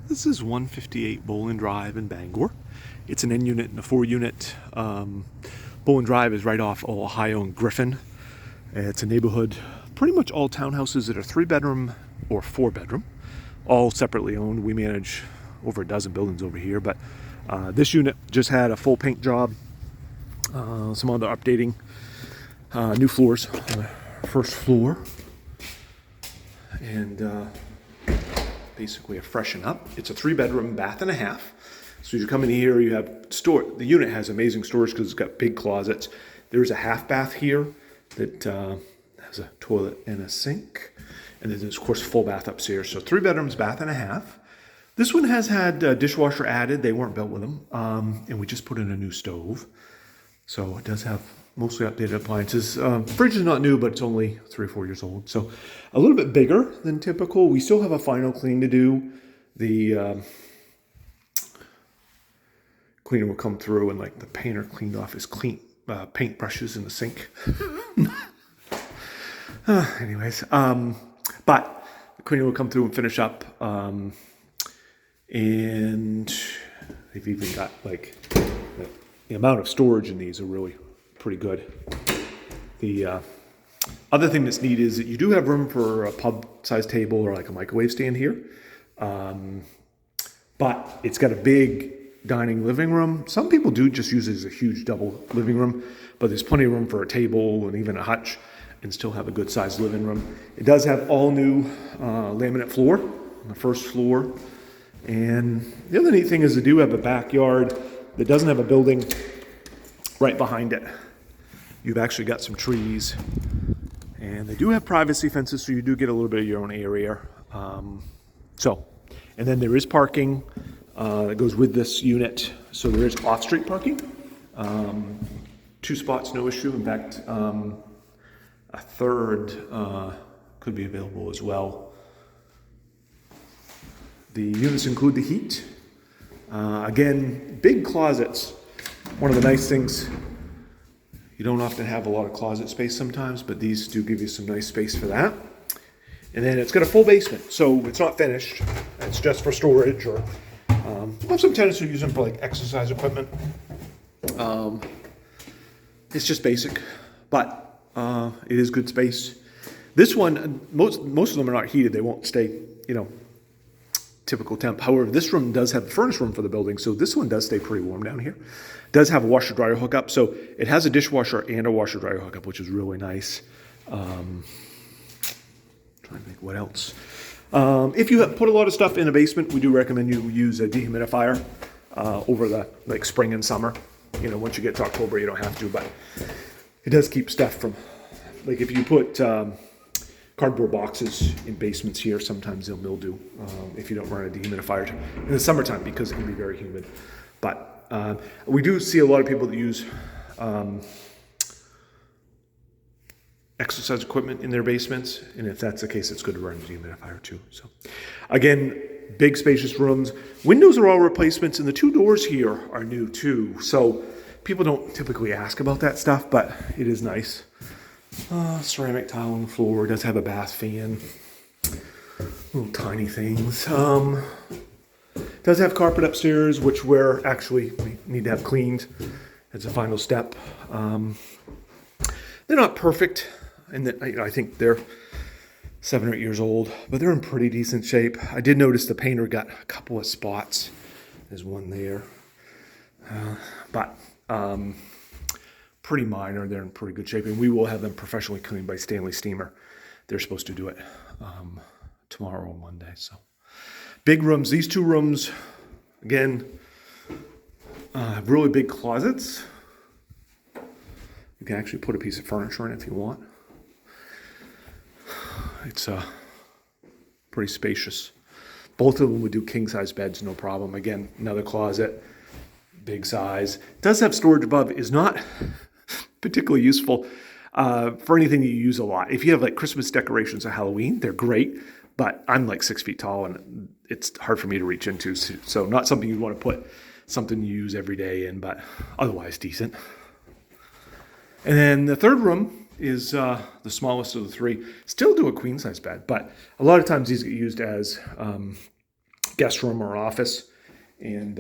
This is 158 Bolling Drive in Bangor. It's an N unit and a 4 unit. Bolling Drive is right off Ohio and Griffin. It's a neighborhood, pretty much all townhouses that are 3-bedroom or 4-bedroom, all separately owned. We manage over a dozen buildings over here, but this unit just had a full paint job, some other updating, new floors on the first floor, and basically a freshen up. It's a 3-bedroom, bath and a half. So as you come in here, you have the unit has amazing storage because it's got big closets. There's a half bath here that has a toilet and a sink. And then there's, of course, a full bath upstairs. So 3 bedrooms, bath and a half. This one has had a dishwasher added. They weren't built with them. And we just put in a new stove. So it does have mostly updated appliances. Fridge is not new, but it's only 3 or 4 years old. So a little bit bigger than typical. We still have a final clean to do. The cleaner will come through and like the painter cleaned off his paint brushes in the sink. Anyways, but the cleaner will come through and finish up. And they've even got like the amount of storage in these are really pretty good. The other thing that's neat is that you do have room for a pub-sized table or like a microwave stand here. But it's got a big dining living room. Some people do just use it as a huge double living room, but there's plenty of room for a table and even a hutch and still have a good sized living room. It does have all new laminate floor on the first floor. And the other neat thing is they do have a backyard that doesn't have a building right behind it. You've actually got some trees, and they do have privacy fences, so you do get a little bit of your own area. And then there is parking that goes with this unit. So there is off-street parking. 2 spots, no issue. In fact, a third could be available as well. The units include the heat. Again, big closets. One of the nice things, you don't often have a lot of closet space sometimes, but these do give you some nice space for that. And then it's got a full basement, so it's not finished. It's just for storage, or I have some tenants who use them for like exercise equipment. It's just basic, but it is good space. This one, most of them are not heated. They won't stay, typical temp. However, this room does have the furnace room for the building, so this one does stay pretty warm down here. It does have a washer dryer hookup, so it has a dishwasher and a washer dryer hookup, which is really nice. Trying to think what else. If you put a lot of stuff in a basement, we do recommend you use a dehumidifier over the spring and summer. Once you get to October, you don't have to, but it does keep stuff from, like if you put cardboard boxes in basements here, sometimes they'll mildew if you don't run a dehumidifier in the summertime because it can be very humid. But we do see a lot of people that use exercise equipment in their basements, and if that's the case, it's good to run a dehumidifier too. So again, big spacious rooms. Windows are all replacements, and the 2 doors here are new too. So people don't typically ask about that stuff, but it is nice. Ceramic tile on the floor. It does have a bath fan. Little tiny things. It does have carpet upstairs, which we need to have cleaned as a final step. They're not perfect, and I think they're 7 or 8 years old, but they're in pretty decent shape. I did notice the painter got a couple of spots. There's one there, but pretty minor. They're in pretty good shape, and we will have them professionally cleaned by Stanley Steamer. They're supposed to do it tomorrow or Monday. So big rooms. These 2 rooms, again, have really big closets. You can actually put a piece of furniture in if you want. It's pretty spacious. Both of them would do king-size beds, no problem. Again, another closet, big size. It does have storage above. Is not particularly useful for anything you use a lot. If you have like Christmas decorations or Halloween, they're great, but I'm like 6 feet tall and it's hard for me to reach into. So not something you'd want to put something you use every day in, but otherwise decent. And then the third room is the smallest of the 3. Still do a queen size bed, but a lot of times these get used as guest room or office. And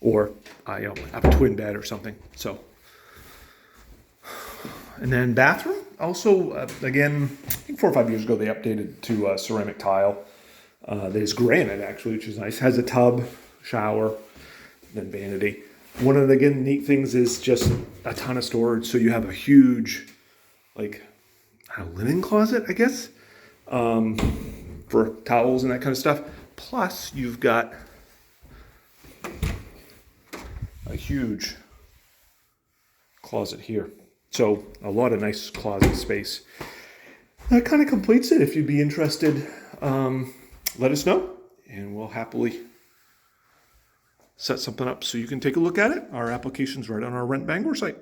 or you know, have a twin bed or something. So, and then bathroom also again, I think 4 or 5 years ago they updated to ceramic tile. There's granite actually, which is nice. Has a tub, shower, then vanity. One of the again neat things is just a ton of storage. So you have a huge, like, a linen closet, I guess, for towels and that kind of stuff. Plus, you've got a huge closet here. So a lot of nice closet space. That kind of completes it. If you'd be interested, let us know, and we'll happily set something up so you can take a look at it. Our application's right on our Rent Bangor site.